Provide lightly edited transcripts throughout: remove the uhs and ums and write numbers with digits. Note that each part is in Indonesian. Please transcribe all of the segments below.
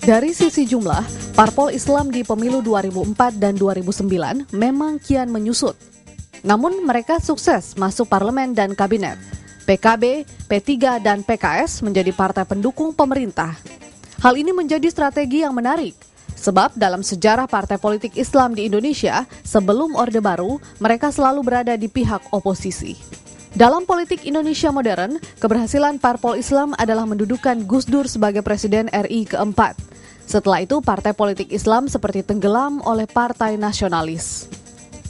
Dari sisi jumlah, parpol Islam di pemilu 2004 dan 2009 memang kian menyusut. Namun mereka sukses masuk parlemen dan kabinet. PKB, P3, dan PKS menjadi partai pendukung pemerintah. Hal ini menjadi strategi yang menarik, sebab dalam sejarah partai politik Islam di Indonesia, sebelum Orde Baru, mereka selalu berada di pihak oposisi. Dalam politik Indonesia modern, keberhasilan parpol Islam adalah mendudukan Gus Dur sebagai Presiden RI keempat. Setelah itu, partai politik Islam seperti tenggelam oleh partai nasionalis.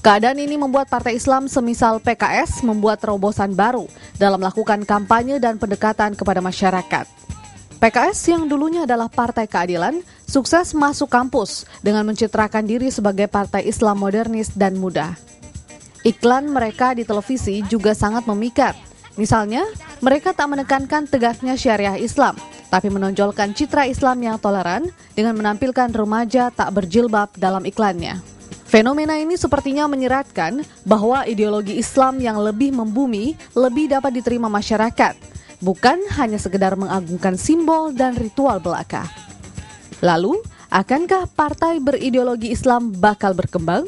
Keadaan ini membuat partai Islam semisal PKS membuat terobosan baru dalam melakukan kampanye dan pendekatan kepada masyarakat. PKS yang dulunya adalah Partai Keadilan, sukses masuk kampus dengan mencitrakan diri sebagai partai Islam modernis dan muda. Iklan mereka di televisi juga sangat memikat. Misalnya, mereka tak menekankan tegaknya syariah Islam, tapi menonjolkan citra Islam yang toleran dengan menampilkan remaja tak berjilbab dalam iklannya. Fenomena ini sepertinya menyeratkan bahwa ideologi Islam yang lebih membumi lebih dapat diterima masyarakat, bukan hanya sekedar mengagungkan simbol dan ritual belaka. Lalu, akankah partai berideologi Islam bakal berkembang?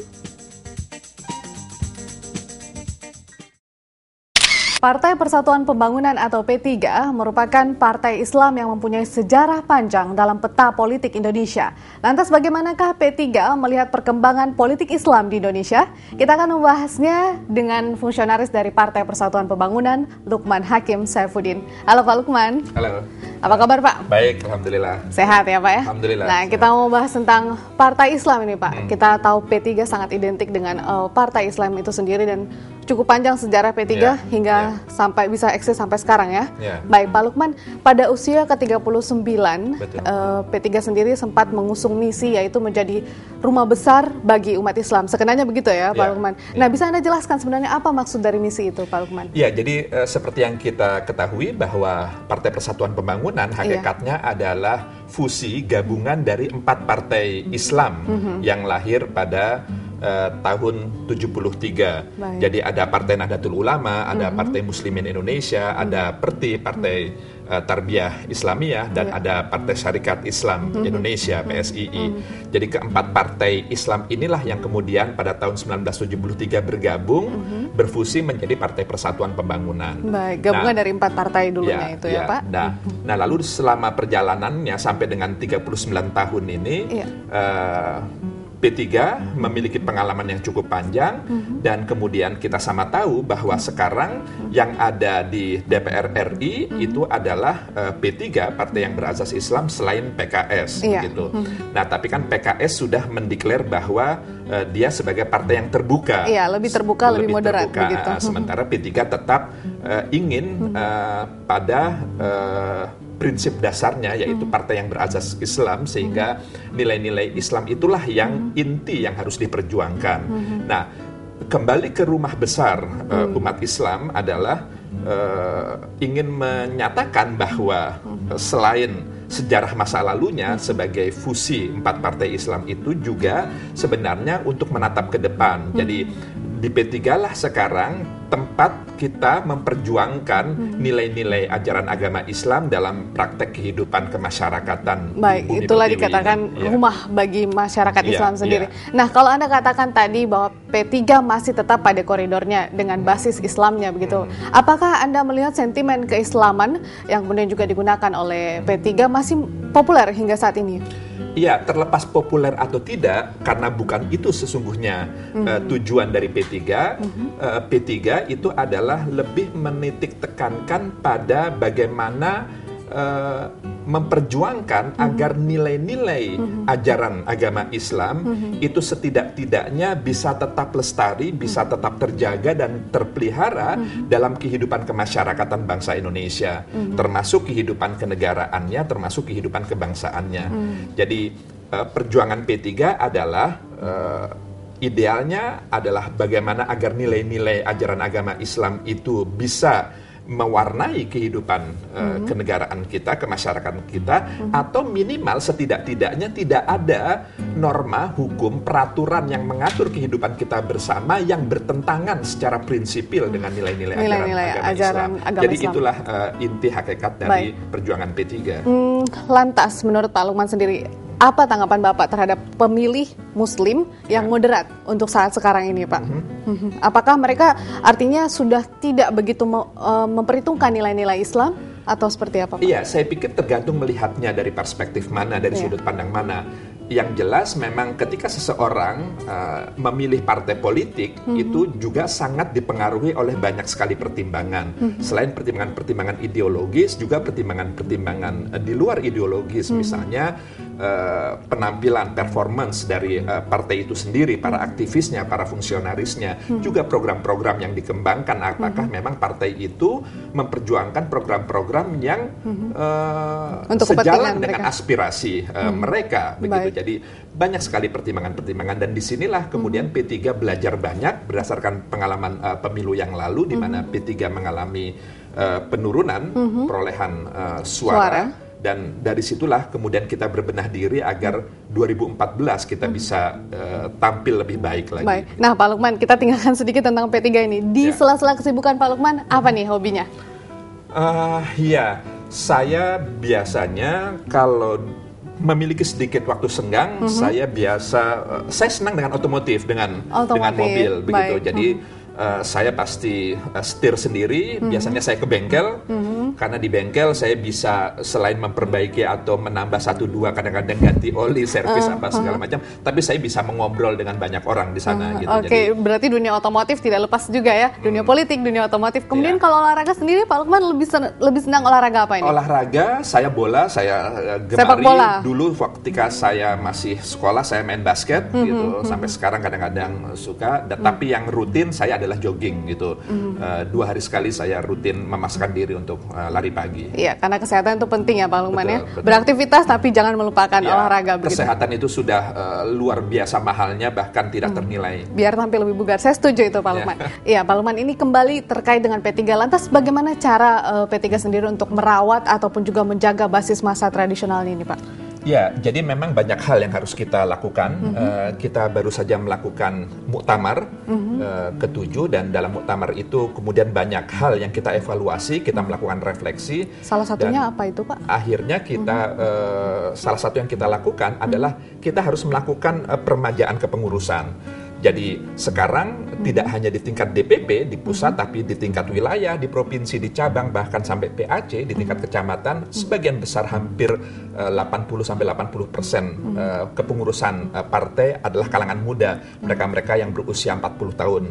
Partai Persatuan Pembangunan atau P3 merupakan partai Islam yang mempunyai sejarah panjang dalam peta politik Indonesia. Lantas bagaimanakah P3 melihat perkembangan politik Islam di Indonesia? Kita akan membahasnya dengan fungsionaris dari Partai Persatuan Pembangunan, Lukman Hakim Saifuddin. Halo Pak Lukman. Halo. Apa kabar Pak? Baik, Alhamdulillah. Sehat ya Pak ya? Alhamdulillah. Nah, kita mau bahas tentang Partai Islam ini Pak. Kita tahu P3 sangat identik dengan Partai Islam itu sendiri dan cukup panjang sejarah P3 hingga sampai bisa eksis sampai sekarang ya. Baik Pak Lukman, pada usia ke-39 P3 sendiri sempat mengusung misi yaitu menjadi rumah besar bagi umat Islam. Sekenanya begitu ya Pak Lukman. Nah, bisa Anda jelaskan sebenarnya apa maksud dari misi itu Pak Lukman? Ya, jadi seperti yang kita ketahui bahwa Partai Persatuan Pembangunan hakikatnya adalah fusi gabungan dari 4 partai Islam yang lahir pada tahun 73. Baik. Jadi ada Partai Nahdlatul Ulama, ada Partai Muslimin Indonesia, ada PERTI, Partai Tarbiyah Islamiyah, dan ada Partai Syarikat Islam Indonesia, PSII. Jadi keempat partai Islam inilah yang kemudian pada tahun 1973 bergabung, berfusi menjadi Partai Persatuan Pembangunan. Baik, gabungan dari 4 partai dulunya itu ya Pak? Nah, lalu selama perjalanannya sampai dengan 39 tahun ini, P3 memiliki pengalaman yang cukup panjang dan kemudian kita sama tahu bahwa sekarang yang ada di DPR RI itu adalah P3, partai yang berazas Islam selain PKS gitu. Nah, tapi kan PKS sudah mendeklar bahwa dia sebagai partai yang terbuka. Iya, lebih terbuka, lebih moderat begitu. Sementara P3 tetap ingin pada prinsip dasarnya yaitu partai yang berazas Islam, sehingga nilai-nilai Islam itulah yang inti yang harus diperjuangkan. Nah, kembali ke rumah besar umat Islam adalah ingin menyatakan bahwa selain sejarah masa lalunya sebagai fusi 4 partai Islam itu juga sebenarnya untuk menatap ke depan. Jadi di P3 lah sekarang tempat kita memperjuangkan nilai-nilai ajaran agama Islam dalam praktek kehidupan kemasyarakatan. Baik, itulah dikatakan rumah bagi masyarakat Islam sendiri. Nah, kalau Anda katakan tadi bahwa P3 masih tetap pada koridornya dengan basis Islamnya begitu. Apakah Anda melihat sentimen keislaman yang kemudian juga digunakan oleh P3 masih populer hingga saat ini? Iya, terlepas populer atau tidak, karena bukan itu sesungguhnya tujuan dari P3. P3 itu adalah lebih menitik tekankan pada bagaimana memperjuangkan agar nilai-nilai ajaran agama Islam itu setidak-tidaknya bisa tetap lestari, bisa tetap terjaga dan terpelihara dalam kehidupan kemasyarakatan bangsa Indonesia, termasuk kehidupan kenegaraannya, termasuk kehidupan kebangsaannya. Jadi perjuangan P3 adalah idealnya adalah bagaimana agar nilai-nilai ajaran agama Islam itu bisa mewarnai kehidupan kenegaraan kita, kemasyarakatan kita, atau minimal setidak-tidaknya tidak ada norma, hukum, peraturan yang mengatur kehidupan kita bersama yang bertentangan secara prinsipil dengan nilai-nilai ajaran agama Islam. Jadi itulah inti hakikat dari perjuangan P3. Lantas, menurut Pak Lukman sendiri, apa tanggapan Bapak terhadap pemilih Muslim yang moderat untuk saat sekarang ini, Pak? Apakah mereka artinya sudah tidak begitu memperhitungkan nilai-nilai Islam atau seperti apa, Pak? Iya, saya pikir tergantung melihatnya dari perspektif mana, dari sudut pandang mana. Yang jelas memang ketika seseorang memilih partai politik itu juga sangat dipengaruhi oleh banyak sekali pertimbangan. Selain pertimbangan-pertimbangan ideologis, juga pertimbangan-pertimbangan di luar ideologis, misalnya penampilan, performance dari partai itu sendiri, para aktivisnya, para fungsionarisnya, juga program-program yang dikembangkan. Apakah memang partai itu memperjuangkan program-program yang sejalan dengan aspirasi mereka, begitu. Jadi banyak sekali pertimbangan-pertimbangan, dan disinilah kemudian P3 belajar banyak berdasarkan pengalaman pemilu yang lalu, di mana P3 mengalami penurunan perolehan suara. Dan dari situlah kemudian kita berbenah diri agar 2014 kita bisa tampil lebih baik lagi. Baik. Nah, Pak Lukman, kita tinggalkan sedikit tentang P3 ini. Di sela-sela kesibukan Pak Lukman, apa nih hobinya? Saya biasanya kalau memiliki sedikit waktu senggang, saya senang dengan otomotif, dengan mobil, begitu. Jadi saya pasti setir sendiri. Biasanya saya ke bengkel, karena di bengkel saya bisa selain memperbaiki atau menambah 1-2, kadang-kadang ganti oli, servis apa segala macam, tapi saya bisa mengobrol dengan banyak orang di sana. Gitu. Oke, berarti dunia otomotif tidak lepas juga ya, dunia politik, dunia otomotif. Kemudian kalau olahraga sendiri, Pak Lukman lebih senang olahraga apa ini? Olahraga, saya bola, saya gemari. Dulu ketika saya masih sekolah, saya main basket, gitu. Sampai sekarang kadang-kadang suka. Tapi yang rutin saya adalah jogging, gitu. 2 hari sekali saya rutin memasakkan diri untuk lari pagi. Iya, karena kesehatan itu penting ya, Pak Lukman, ya. Beraktivitas tapi jangan melupakan olahraga. Kesehatan itu sudah luar biasa mahalnya, bahkan tidak ternilai. Biar tampil lebih bugar. Saya setuju itu, Pak Lukman. Iya, Pak Lukman, ini kembali terkait dengan P3. Lantas bagaimana cara P3 sendiri untuk merawat ataupun juga menjaga basis massa tradisional ini, Pak? Ya, jadi memang banyak hal yang harus kita lakukan. Kita baru saja melakukan muktamar ke-7, dan dalam muktamar itu kemudian banyak hal yang kita evaluasi, kita melakukan refleksi. Salah satunya apa itu, Pak? Akhirnya kita salah satu yang kita lakukan adalah kita harus melakukan peremajaan kepengurusan. Jadi sekarang tidak hanya di tingkat DPP di pusat, tapi di tingkat wilayah, di provinsi, di cabang, bahkan sampai PAC, di tingkat kecamatan, sebagian besar hampir 80-80% kepengurusan partai adalah kalangan muda, mereka-mereka yang berusia 40 tahun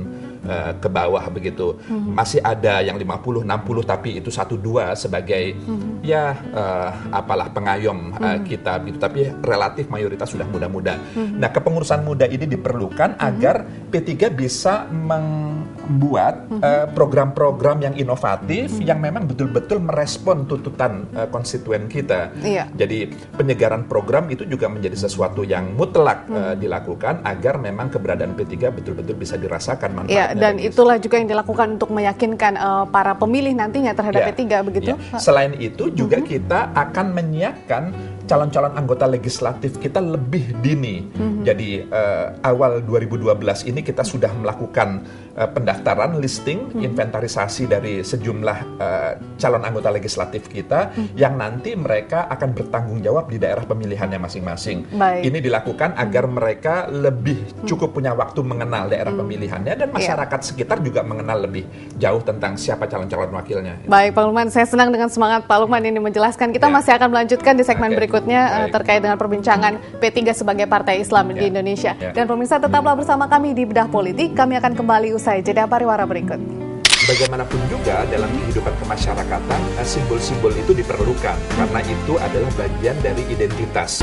ke bawah, begitu. Masih ada yang 50, 60, tapi itu 1-2 sebagai pengayom kita, gitu. Tapi relatif mayoritas sudah muda-muda. Nah, kepengurusan muda ini diperlukan agar P3 bisa membuat program-program yang inovatif, yang memang betul-betul merespon tuntutan konstituen kita. Jadi penyegaran program itu juga menjadi sesuatu yang mutlak dilakukan agar memang keberadaan P3 betul-betul bisa dirasakan manfaatnya. Dan itulah juga yang dilakukan untuk meyakinkan para pemilih nantinya terhadap P3, begitu? Selain itu juga kita akan menyiapkan calon-calon anggota legislatif kita lebih dini. Jadi awal 2012 ini kita sudah melakukan pendaftaran, listing, inventarisasi dari sejumlah calon anggota legislatif kita, yang nanti mereka akan bertanggung jawab di daerah pemilihannya masing-masing. Ini dilakukan agar mereka lebih cukup punya waktu mengenal daerah pemilihannya, dan masyarakat sekitar juga mengenal lebih jauh tentang siapa calon-calon wakilnya. Baik, Pak Lukman, saya senang dengan semangat Pak Lukman ini menjelaskan. Kita masih akan melanjutkan di segmen berikutnya terkait dengan perbincangan P3 sebagai partai Islam di Indonesia. Dan pemirsa, tetaplah bersama kami di Bedah Politik. Kami akan kembali usai jeda pariwara berikut. Bagaimanapun juga dalam kehidupan kemasyarakatan, simbol-simbol itu diperlukan, karena itu adalah bagian dari identitas.